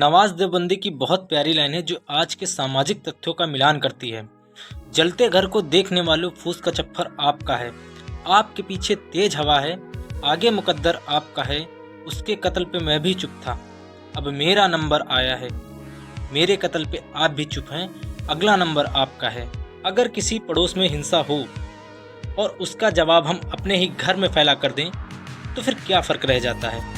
नवाज देवबंदी की बहुत प्यारी लाइन है जो आज के सामाजिक तथ्यों का मिलान करती है। जलते घर को देखने वालों फूस का चक्कर आपका है, आपके पीछे तेज हवा है, आगे मुकद्दर आपका है, उसके कत्ल पे मैं भी चुप था, अब मेरा नंबर आया है, मेरे कत्ल पे आप भी चुप हैं, अगला नंबर आपका है। अगर किसी पड़ोस में हिंसा हो और उसका जवाब हम अपने ही घर में फैला कर दें तो फिर क्या फ़र्क रह जाता है।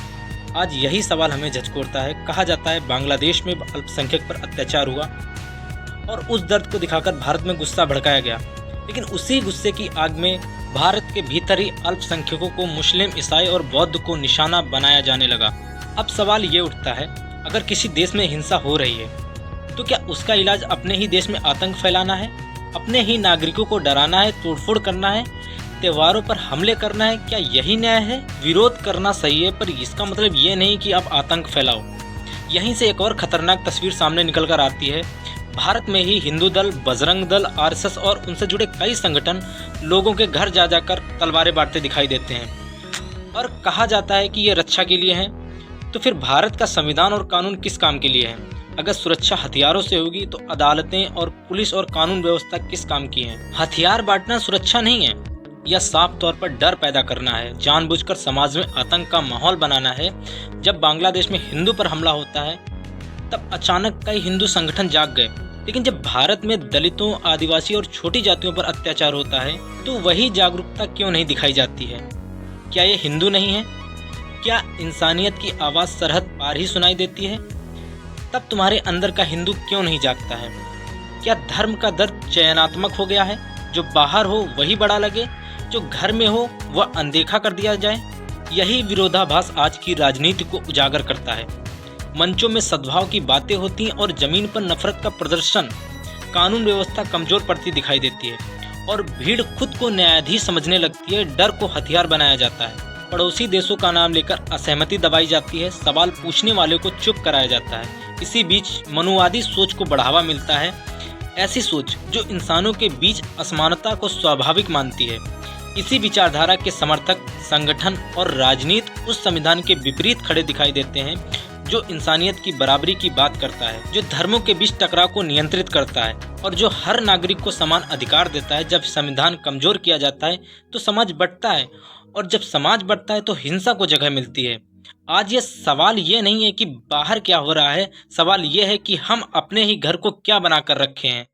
आज यही सवाल हमें झकझोरता है। कहा जाता है बांग्लादेश में अल्पसंख्यक पर अत्याचार हुआ और उस दर्द को दिखाकर भारत में गुस्सा भड़काया गया, लेकिन उसी गुस्से की आग में भारत के भीतर ही अल्पसंख्यकों को मुस्लिम, ईसाई और बौद्ध को निशाना बनाया जाने लगा। अब सवाल ये उठता है, अगर किसी देश में हिंसा हो रही है तो क्या उसका इलाज अपने ही देश में आतंक फैलाना है, अपने ही नागरिकों को डराना है, तोड़फोड़ करना है, त्योहारों पर हमले करना है? क्या यही न्याय है? विरोध करना सही है, पर इसका मतलब ये नहीं कि आप आतंक फैलाओ। यहीं से एक और खतरनाक तस्वीर सामने निकल कर आती है। भारत में ही हिंदू दल, बजरंग दल, आरएसएस और उनसे जुड़े कई संगठन लोगों के घर जा जाकर तलवारें बांटते दिखाई देते हैं और कहा जाता है कि ये रक्षा के लिए हैं। तो फिर भारत का संविधान और कानून किस काम के लिए है? अगर सुरक्षा हथियारों से होगी तो अदालतें और पुलिस और कानून व्यवस्था किस काम की है? हथियार बांटना सुरक्षा नहीं है, यह साफ तौर पर डर पैदा करना है, जानबूझकर समाज में आतंक का माहौल बनाना है। जब बांग्लादेश में हिंदू पर हमला होता है तब अचानक कई हिंदू संगठन जाग गए, लेकिन जब भारत में दलितों, आदिवासी और छोटी जातियों पर अत्याचार होता है तो वही जागरूकता क्यों नहीं दिखाई जाती है? क्या ये हिंदू नहीं है? क्या इंसानियत की आवाज़ सरहद पार ही सुनाई देती है? तब तुम्हारे अंदर का हिंदू क्यों नहीं जागता है? क्या धर्म का दर्द चयनात्मक हो गया है? जो बाहर हो वही बड़ा लगे, जो घर में हो वह अनदेखा कर दिया जाए? यही विरोधाभास आज की राजनीति को उजागर करता है। मंचों में सद्भाव की बातें होती हैं और जमीन पर नफरत का प्रदर्शन। कानून व्यवस्था कमजोर पड़ती दिखाई देती है और भीड़ खुद को न्यायाधीश समझने लगती है। डर को हथियार बनाया जाता है, पड़ोसी देशों का नाम लेकर असहमति दबाई जाती है, सवाल पूछने वाले को चुप कराया जाता है। इसी बीच मनुवादी सोच को बढ़ावा मिलता है, ऐसी सोच जो इंसानों के बीच असमानता को स्वाभाविक मानती है। इसी विचारधारा के समर्थक संगठन और राजनीति उस संविधान के विपरीत खड़े दिखाई देते हैं जो इंसानियत की बराबरी की बात करता है, जो धर्मों के बीच टकराव को नियंत्रित करता है और जो हर नागरिक को समान अधिकार देता है। जब संविधान कमजोर किया जाता है तो समाज बढ़ता है और जब समाज बढ़ता है तो हिंसा को जगह मिलती है। आज ये सवाल ये नहीं है कि बाहर क्या हो रहा है, सवाल ये है कि हम अपने ही घर को क्या बना कर रखे हैं।